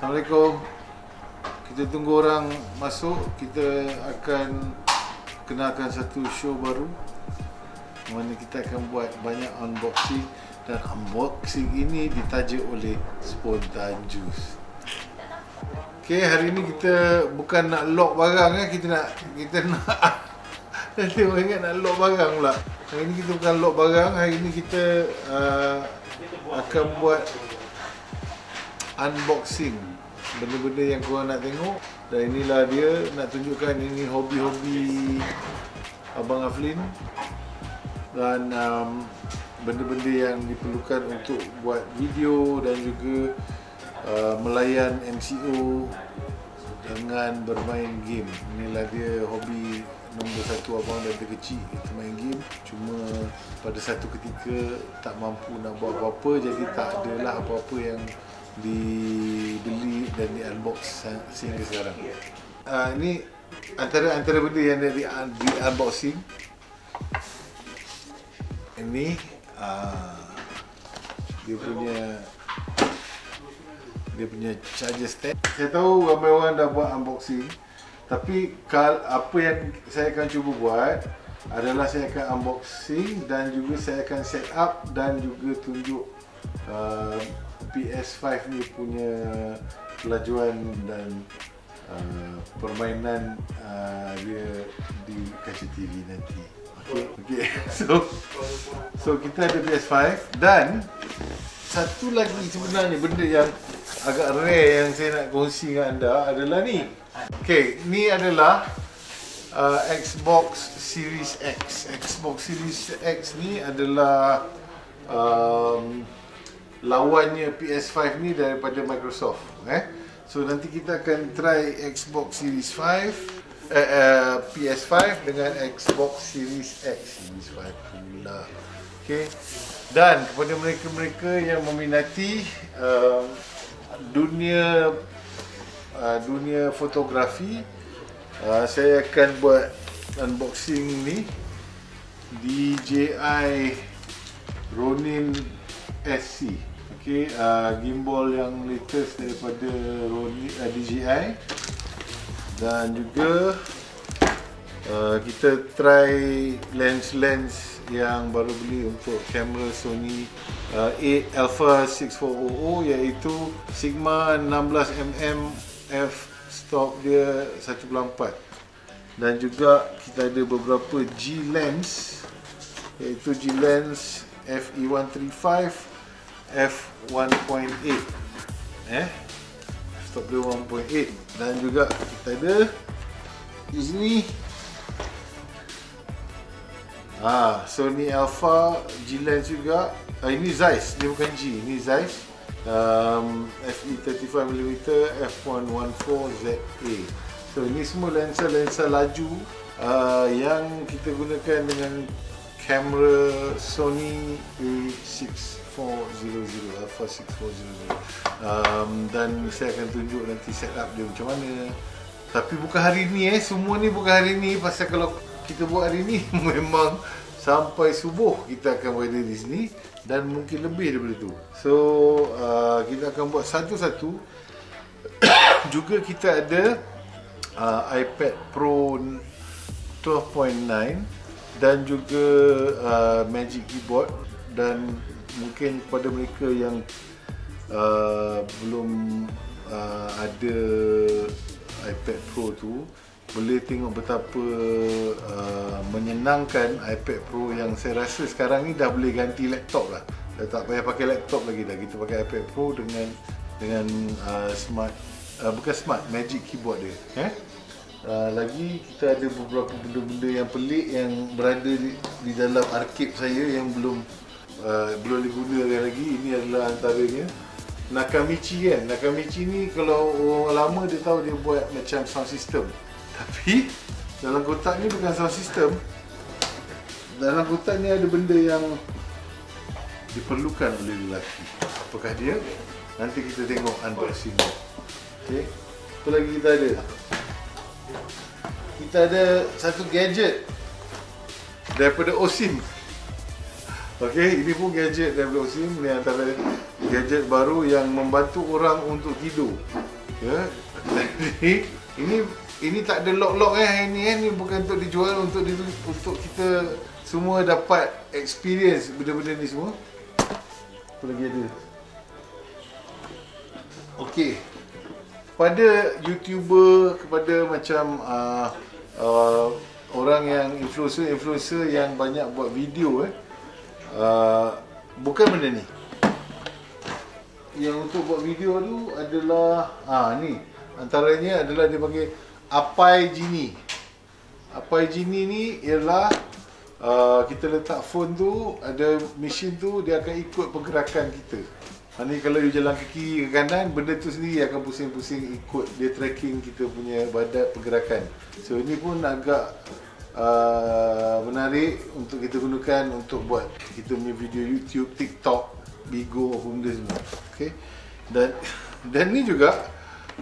Assalamualaikum. Kita tunggu orang masuk. Kita akan kenalkan satu show baru, mana kita akan buat banyak unboxing. Dan unboxing ini ditaja oleh Spontan Juice. Okay, hari ini kita bukan nak lock barang kita nak nanti orang ingat nak lock barang pula. Hari ini kita bukan lock barang. Hari ini kita akan buat unboxing benda-benda yang korang nak tengok. Dan inilah dia, nak tunjukkan ini hobi-hobi Abang Aflin. Dan benda-benda yang diperlukan untuk buat video dan juga melayan MCO dengan bermain game. Inilah dia hobi nombor satu abang dari kecil, kita main game. Cuma pada satu ketika tak mampu nak buat apa-apa, jadi tak adalah apa-apa yang dibeli dan di unbox sehingga sekarang. Ini antara benda yang di unboxing. Ini dia punya charger stand. Saya tahu ramai orang dah buat unboxing, tapi apa yang saya akan cuba buat adalah saya akan unboxing dan juga saya akan set up dan juga tunjuk PS5 ni punya kelajuan dan permainan dia di kaca TV nanti. Okay. So kita ada PS5 dan satu lagi sebenarnya benda yang agak rare yang saya nak kongsi dengan anda adalah ni. Okay, ni adalah Xbox Series X. Xbox Series X ni adalah lawannya PS5 ni daripada Microsoft. So nanti kita akan try Xbox Series 5, PS5 dengan Xbox Series X. Series 5 pula. Okay. Dan kepada mereka-mereka yang meminati dunia fotografi, saya akan buat unboxing ni DJI Ronin SC. Okay, gimbal yang latest daripada DJI. Dan juga kita try lens yang baru beli untuk kamera Sony Alpha 6400, iaitu Sigma 16mm f stop dia 1.4. Dan juga kita ada beberapa G lens, iaitu G lens FE135 f1.8, stop dia 1.8. Dan juga kita ada di sini Sony Alpha G lens juga. Ini Zeiss, dia bukan G, ini Zeiss FE35mm f1.14 ZA. So ini semua lensa laju yang kita gunakan dengan kamera Sony A6400, Alpha 6400. Dan saya akan tunjuk nanti setup dia macam mana. Tapi bukan hari ni semua ni bukan hari ni, pasal kalau kita buat hari ni memang sampai subuh kita akan berada di sini dan mungkin lebih daripada tu. So kita akan buat satu-satu. Juga kita ada iPad Pro 12.9 dan juga Magic Keyboard. Dan mungkin kepada mereka yang belum ada iPad Pro tu, boleh tengok betapa menyenangkan iPad Pro yang saya rasa sekarang ni dah boleh ganti laptop lah. Dah tak payah pakai laptop lagi dah. Kita pakai iPad Pro dengan Magic Keyboard dia. Lagi kita ada beberapa benda-benda yang pelik yang berada di dalam arkib saya yang belum digunakan lagi. Ini adalah antaranya Nakamichi kan. Nakamichi ni kalau orang lama dia tahu dia buat macam sound system. Tapi dalam kotak ni bukan sound system. Dalam kotak ni ada benda yang diperlukan oleh lelaki. Apakah dia? Nanti kita tengok unboxing dia. Okay. Apa lagi kita ada? Kita ada satu gadget daripada Osim. Okey, ini pun gadget dari Blok SIM. Ini antara gadget baru yang membantu orang untuk tidur. Ya. Jadi ini tak ada lock-lock ini bukan untuk dijual, untuk kita semua dapat experience benda-benda ni semua. Apa lagi ada? Okey. Kepada YouTuber, kepada macam orang yang influencer yang banyak buat video bukan benda ni. Yang untuk buat video tu adalah ni. Antaranya adalah dia panggil Apai Genie. Apai Genie ni ialah kita letak phone tu, ada mesin tu, dia akan ikut pergerakan kita. Ni kalau you jalan ke kiri ke kanan, benda tu sendiri akan pusing-pusing ikut dia, tracking kita punya badan pergerakan. So ini pun agak menarik untuk kita gunakan untuk buat kita punya video YouTube, TikTok, Bigo, benda semua. Okay. Dan ni juga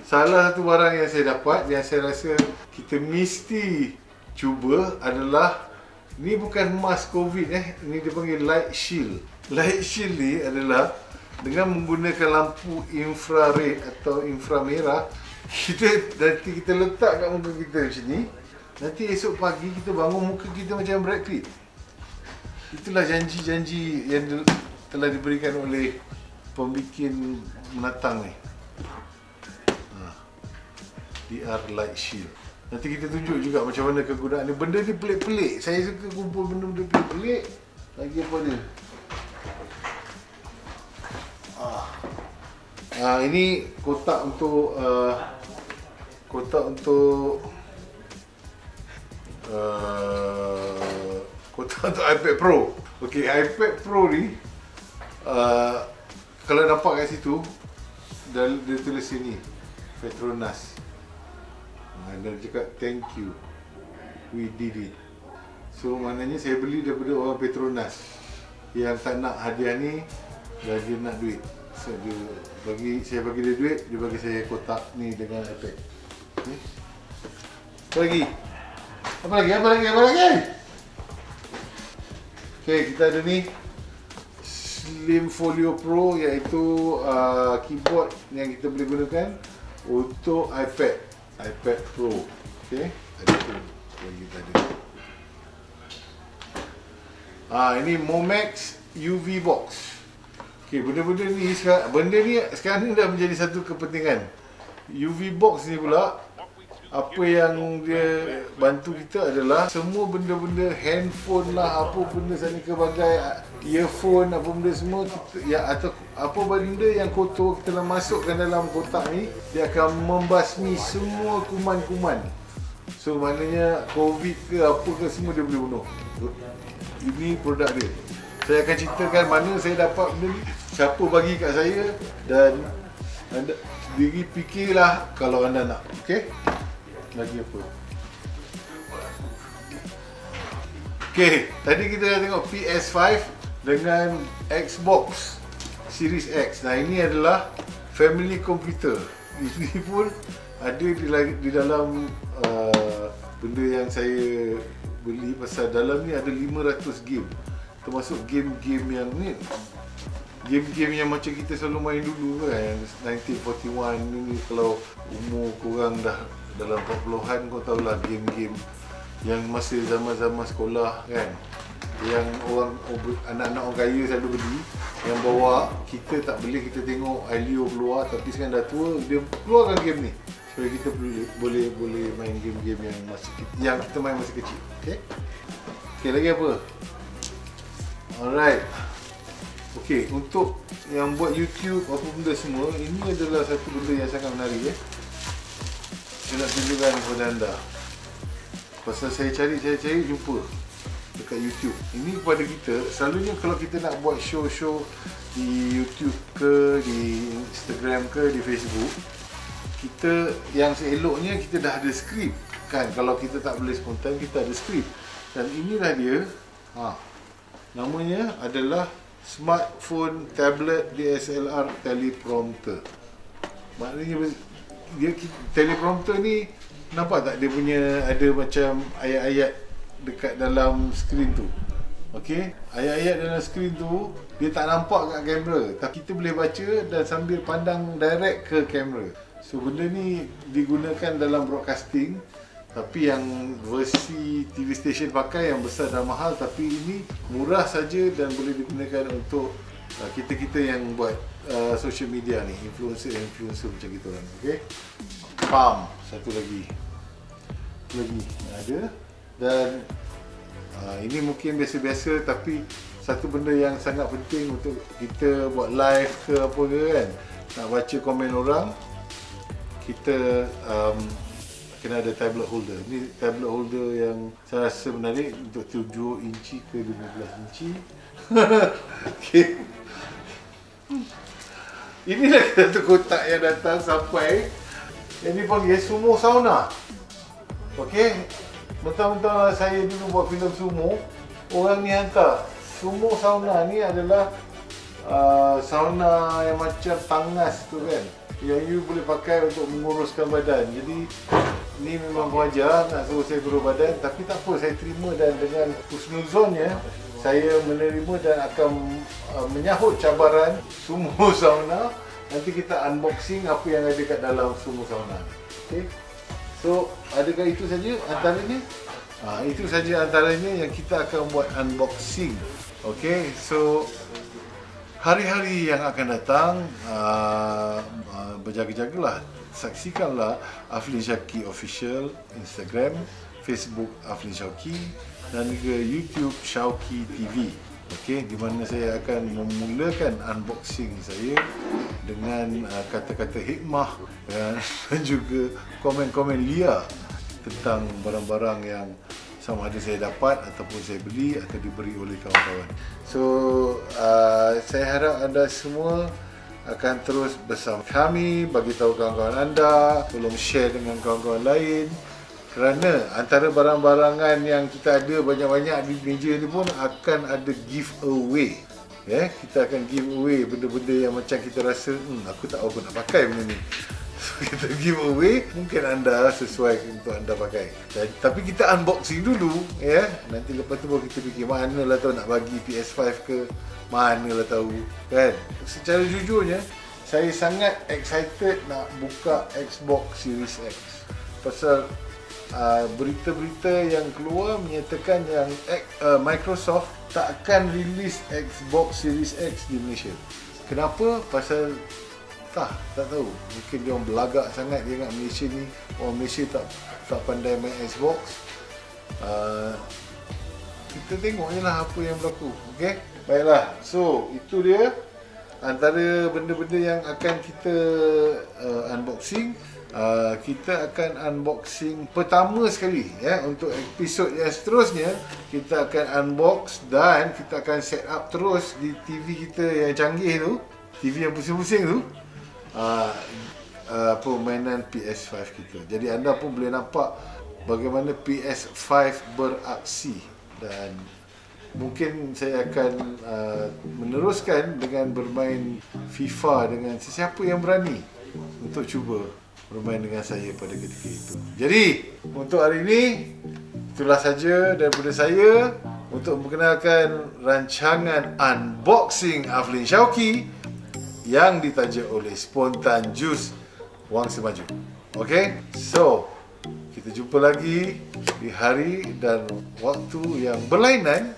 salah satu barang yang saya dapat, yang saya rasa kita mesti cuba adalah, ni bukan mask COVID ni dia panggil Light Shield. Light Shield ni adalah dengan menggunakan lampu infrared atau inframerah, nanti kita letak kat muka kita macam ni, nanti esok pagi kita bangun muka kita macam Brad Pitt. Itulah janji-janji yang telah diberikan oleh pembikin menatang ni. DR Light Shield. Nanti kita tunjuk juga macam mana kegunaan ni. Benda ni pelik-pelik. Saya suka kumpul benda-benda pelik-pelik. Lagi apa dia? Ini kotak untuk iPad Pro. Okey, iPad Pro ni kalau nampak kat situ dia tulis sini Petronas. Dan cakap thank you, we did it. So maknanya saya beli daripada orang Petronas yang tak nak hadiah ni dan dia nak duit. So saya bagi dia duit, dia bagi saya kotak ni dengan iPad. Okay. Apa lagi? Okay, kita ada ni Slim Folio Pro, iaitu keyboard yang kita boleh gunakan untuk iPad Pro. Okay, ada tu lagi tadi. Ini Momax UV box. Okay, benda ni sekarang ni dah menjadi satu kepentingan. UV box ni pula, apa yang dia bantu kita adalah semua benda-benda handphone lah, apa benda sana kebagai earphone, apa benda semua kita, atau apa benda yang kotor kita nak masukkan dalam kotak ni, dia akan membasmi semua kuman-kuman. So maknanya COVID ke apa ke semua dia boleh bunuh. Ini produk dia. Saya akan ceritakan mana saya dapat benda ni, siapa bagi kat saya, dan anda diri fikirlah kalau anda nak. Okey? Lagi apa? Okey, tadi kita dah tengok PS5 dengan Xbox Series X. Nah, ini adalah family computer. Ini pun ada di dalam benda yang saya beli, pasal dalam ni ada 500 game. Termasuk game-game yang ni, game-game yang macam kita selalu main dulu kan, yang 1941 ni. Kalau umur korang dah dalam 40-an, kau tahulah game-game yang masa zaman-zaman sekolah kan, yang anak-anak orang kaya selalu beli, yang bawa kita tak boleh kita tengok Ailio keluar, tapi sekarang dah tua dia keluarkan game ni supaya kita boleh main game-game yang kita main masa kecil. Okey, lagi apa? Alright. Okey, untuk yang buat YouTube apa benda semua, ini adalah satu benda yang sangat menarik. Saya nak tunjukkan kepada anda. Pasal saya cari jumpa dekat YouTube. Ini kepada kita, selalunya kalau kita nak buat show-show di YouTube ke, di Instagram ke, di Facebook, kita yang seeloknya kita dah ada skrip kan. Kalau kita tak boleh spontan, kita ada skrip. Dan inilah dia. Namanya adalah Smartphone Tablet DSLR Teleprompter. Maknanya dia teleprompter ni, nampak tak dia punya ada macam ayat-ayat dekat dalam skrin tu. Okey, ayat-ayat dalam skrin tu dia tak nampak kat kamera, tapi kita boleh baca dan sambil pandang direct ke kamera. So benda ni digunakan dalam broadcasting, tapi yang versi TV station pakai yang besar dan mahal, tapi ini murah saja dan boleh digunakan untuk kita-kita yang buat social media ni, influencer macam kita orang. Okey. Satu lagi ada, dan ini mungkin biasa-biasa, tapi satu benda yang sangat penting untuk kita buat live ke apa ke kan, nak baca komen orang, kita kena ada tablet holder. Ni tablet holder yang saya rasa menarik, untuk 7 inci ke 15 inci. Okay. Inilah satu kotak yang datang sampai. Yang ni panggil sumo sauna. Okey, mentang-mentang saya dulu buat filem sumo, orang ni hantar. Sumo sauna ni adalah sauna yang macam tangas tu kan, yang you boleh pakai untuk menguruskan badan. Jadi ni memang wajar nak suruh saya kurus badan, tapi tak apa, saya terima, dan dengan husnuzonnya saya menerima dan akan menyahut cabaran sumo sauna. Nanti kita unboxing apa yang ada kat dalam sumo sauna. Okey. So, adakah itu saja antaranya? Itu saja antaranya yang kita akan buat unboxing. Okey. So, hari-hari yang akan datang, berjaga-jagalah. Saksikanlah Aflin Shawky Official, Instagram, Facebook Aflin Shawky, dan juga YouTube Shawky TV. Okey, di mana saya akan memulakan unboxing saya dengan kata-kata hikmah dan juga komen-komen liar tentang barang-barang yang sama ada saya dapat ataupun saya beli atau diberi oleh kawan-kawan. So, saya harap anda semua akan terus bersama kami, bagi tahu kawan-kawan anda, tolong share dengan kawan-kawan lain, kerana antara barang-barangan yang kita ada banyak-banyak di meja ni pun akan ada giveaway. Kita akan giveaway benda-benda yang macam kita rasa aku tak tahu aku nak pakai benda ni. So, kita giveaway, mungkin anda sesuai untuk anda pakai. Tapi kita unboxing dulu, nanti lepas tu baru kita fikir manalah tahu nak bagi PS5 ke, manalah tahu kan. Secara jujurnya, saya sangat excited nak buka Xbox Series X. Pasal berita-berita yang keluar menyatakan yang Microsoft tak akan release Xbox Series X di Malaysia. Kenapa? Pasal tak tahu. Mungkin dia orang belagak sangat dia ingat Malaysia ni, orang Malaysia tak pandai main Xbox. Kita tengok je lah apa yang berlaku. Okey? Baiklah. So, itu dia antara benda-benda yang akan kita unboxing. Kita akan unboxing pertama sekali untuk episod yang seterusnya. Kita akan unbox dan kita akan set up terus di TV kita yang canggih tu, TV yang pusing-pusing tu, permainan PS5 kita. Jadi anda pun boleh nampak bagaimana PS5 beraksi, dan mungkin saya akan meneruskan dengan bermain FIFA dengan sesiapa yang berani untuk cuba bermain dengan saya pada ketika itu. Jadi, untuk hari ini, itulah saja daripada saya untuk memperkenalkan rancangan unboxing Aflin Shawky yang ditaja oleh Spontan Juice Wang Semaju. Okey? So, kita jumpa lagi di hari dan waktu yang berlainan,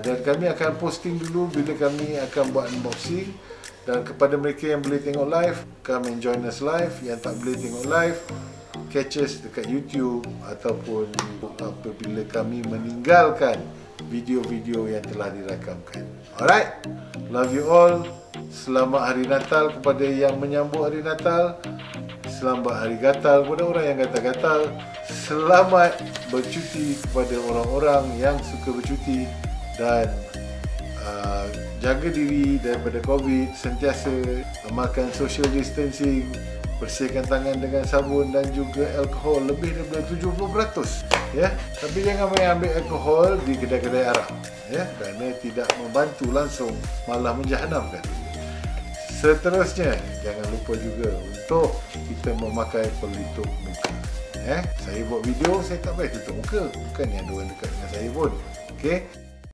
dan kami akan posting dulu bila kami akan buat unboxing. Dan kepada mereka yang boleh tengok live, come and join us live. Yang tak boleh tengok live, catch us dekat YouTube ataupun apabila kami meninggalkan video-video yang telah dirakamkan. Alright, love you all. Selamat Hari Natal kepada yang menyambut Hari Natal. Selamat Hari Gatal kepada orang yang gatal-gatal. Selamat bercuti kepada orang-orang yang suka bercuti. Dan jaga diri daripada COVID, sentiasa amalkan social distancing, bersihkan tangan dengan sabun dan juga alkohol lebih daripada 70%. Tapi jangan main ambil alkohol di kedai-kedai Arab, kerana tidak membantu, langsung malah menjahanamkan. Seterusnya, jangan lupa juga untuk kita memakai pelitup muka. Saya buat video, saya tak payah tutup muka, bukan yang ada orang dekat dengan saya pun. Okey.